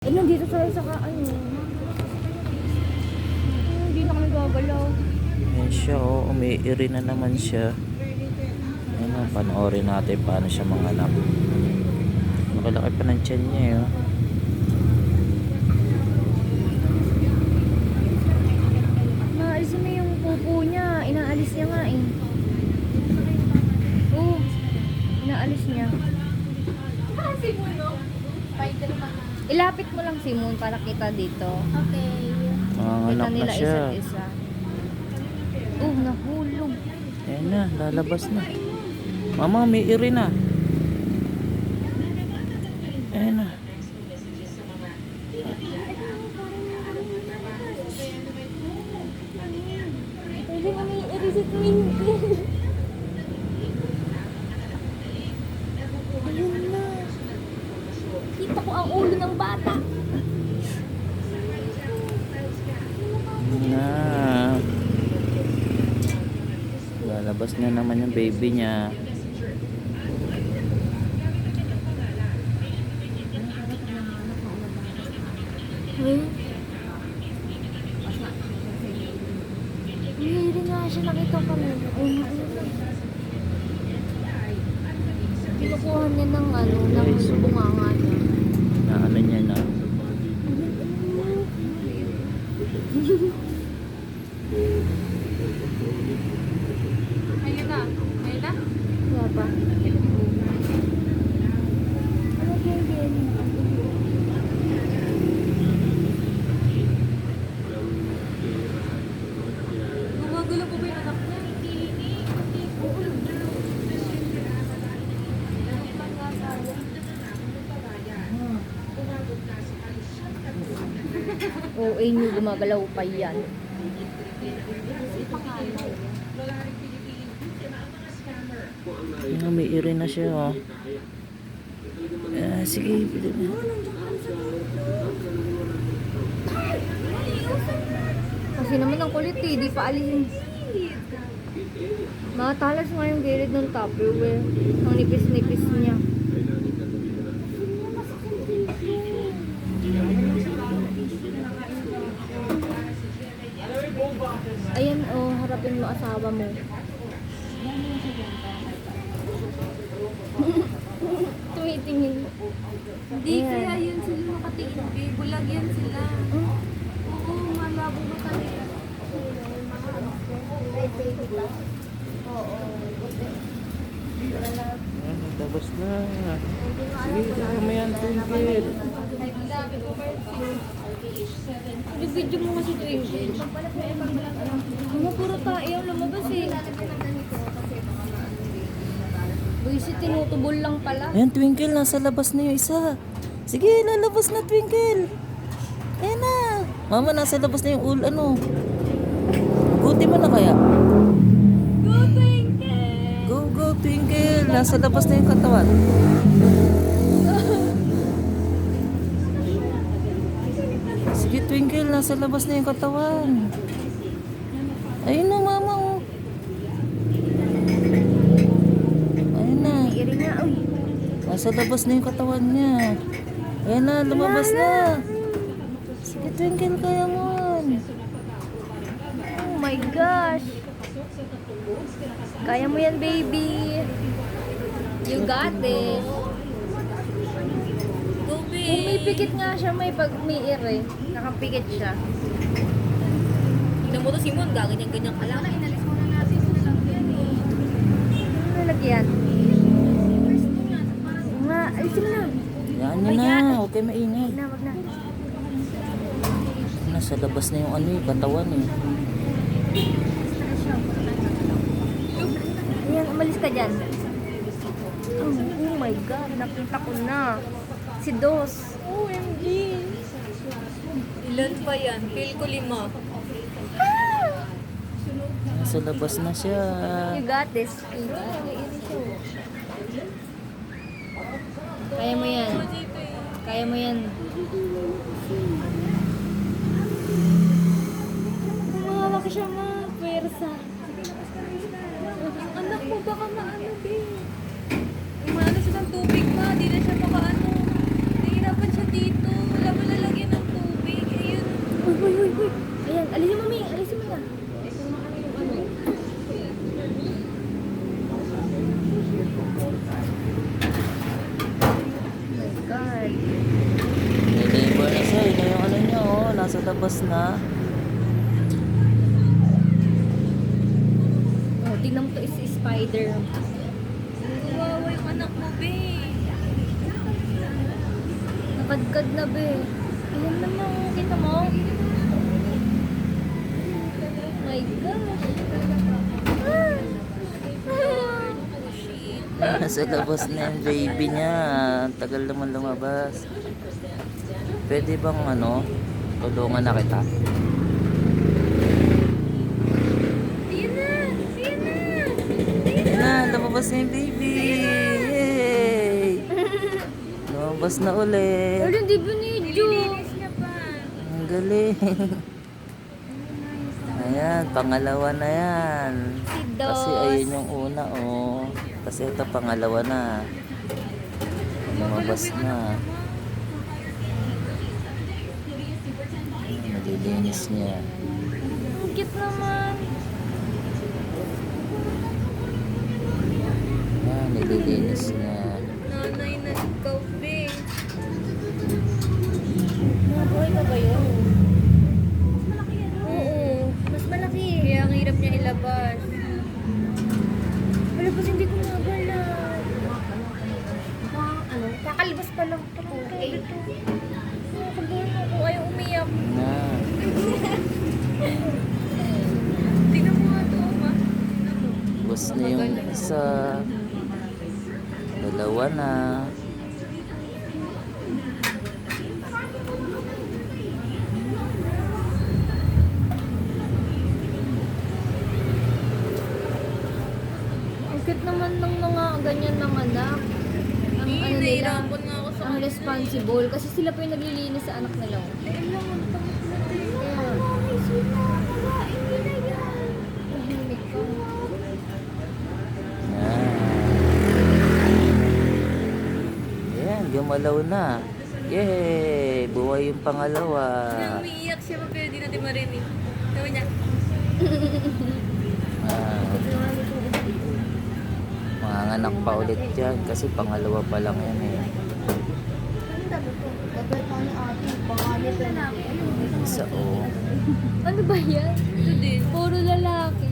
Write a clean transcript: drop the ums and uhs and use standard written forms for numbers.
Nandito sa ano. Hindi na kami gagalaw. Ayan siya, oh. Umiiri na naman siya. Ayan, oh. Panoorin natin paano siya manganak. Makalaki pa ng tiyan niya, oh. Maalis na yung pupo niya. Inaalis niya nga eh. Oo. Inaalis niya. Ilapit mo lang si Moon para kita dito. Okay. Kita Manganak na nila siya. isa't isa. Oh, nahulog. Ayan na, lalabas na. Mama, umiiri na. Ayan na. Pwede umiiri si Twinkle. Ayun na. Kita ko ang ulo ng bata. Na. Lalabas na naman yung baby niya. Umiiri nga siya, nakita ko na. Ayun na, ayun na. Kinukuha niya ng ano, ng bunganga niya. Na ano niya na. Ayun na. Ayun na. Wala pa. Ano ganyan? Gumagulo po ba yung anak niya? Oo, niyo gumagalaw pa yan. Ayan, umiiri na siya, oh. Sige. Kasi naman ang kulit eh, di pa alisin. Matalas nga yung gilid ng Tupperware. Ang nipis-nipis niya. Ayan oh, harapin mo asawa mo. Tumitingin. Hindi kaya yun sila nakatingin. Babe. Bulag yan sila. Oo, malabo mo talaga. Ayan, tapos na. Sige, kaya mo yan, Twinkle. Video mo kasi Twinkle. Ano, puro tayo lumabas eh. Buisit, tinutubol lang pala. Ayan, Twinkle, nasa labas na yung isa. Sige, lalabas na, Twinkle. Ayan na. Mama, nasa labas na yung ano. Guti mo na kaya? Go, Twinkle! Go, Twinkle. Nasa labas na yung katawan. Sige, Twinkle, nasa labas na yung katawan. Ayun na, mama. Oh. Ayun na. Iri nga, uy. Nasa labas na yung katawan niya. Ayan na, lumabas na. Sige, Twinkle, kaya mo. Oh my gosh. Kaya mo yan, baby. You got it. Go, Kung may babe! pikit nga siya, may pag may ire. Nakapikit siya. Tignan mo to, Simon. Gaganyan-ganyan ka lang. Inalis mo na natin. Ano nalagyan? Oo nga, alisin mo na. Yan nyo na. Huwag kayo maingay. Wag na. Nasa labas na yung ano eh, katawan eh. Ayan, umalis ka dyan. Oh my God, nakita ko na. Si Dos. OMG! Ilan pa yan? Feel ko 5. Nasa labas na siya. You got this. Kaya mo yan. Kaya mo yan. Humawak siya, ma. Pwersa. Anak mo baka maano, babe. Umano siya ng tubig, ma. Di na siya makaano. Nahihirapan siya dito. Wala mo na Uy, uy, uy. Ayan, alisin mo, May. Alisin mo na. Oh my God. Nilibor na siya. Yun na yung ano niya, oh. Nasa labas na. Oh, tingnan mo to is spider. Kawawa yung anak mo, be. Nakadkad na, be. Ayan na mo. Kita mo? My gosh. Nasa labas na yung baby niya. Ang tagal naman lumabas. Pwede bang ano, tulungan na kita? Ayan na! Ayan na! Ayan na, lumabas na yung baby. Yay! Lumabas na ulit. Pero hindi binidyo. Nilinis niya pa. Ang galing. Ayan, pangalawa na yan. Si Dos. Kasi ayun yung una, oh. Kasi ito pangalawa na. Lumabas na. Nalilinis niya. Ang cute naman. Ayan, nililinis niya. Nanay na ikaw, be. Mabuhay ka ba yun? Oo, mas malaki. Kaya ang hirap niya ilabas. Wala pa hindi ko nabala. Ano? Kakalabas pa lang. Okay. Nakabala ako. Ayaw umiyak. Na. Tingnan mo nga ito, ma. Bus na yung isa. Dalawa na. Ang cute naman ng mga ganyan ng anak. Ang Hindi, ano nila. nahirapan nga ako sa Ang responsible. Kasi sila pa yung naglilinis sa anak nila. Ayun lang, ang tamot na tayo. Kaya, tahimik ka. Yan, gumalaw na. Yay! Buhay yung pangalawa. Umiiyak siya, pero di natin marinig. Sabi niya, Ah, manganganak pa ulit yan kasi pangalawa pa lang yan eh. Isa oh. Ano ba yan? ito din. Puro lalaki.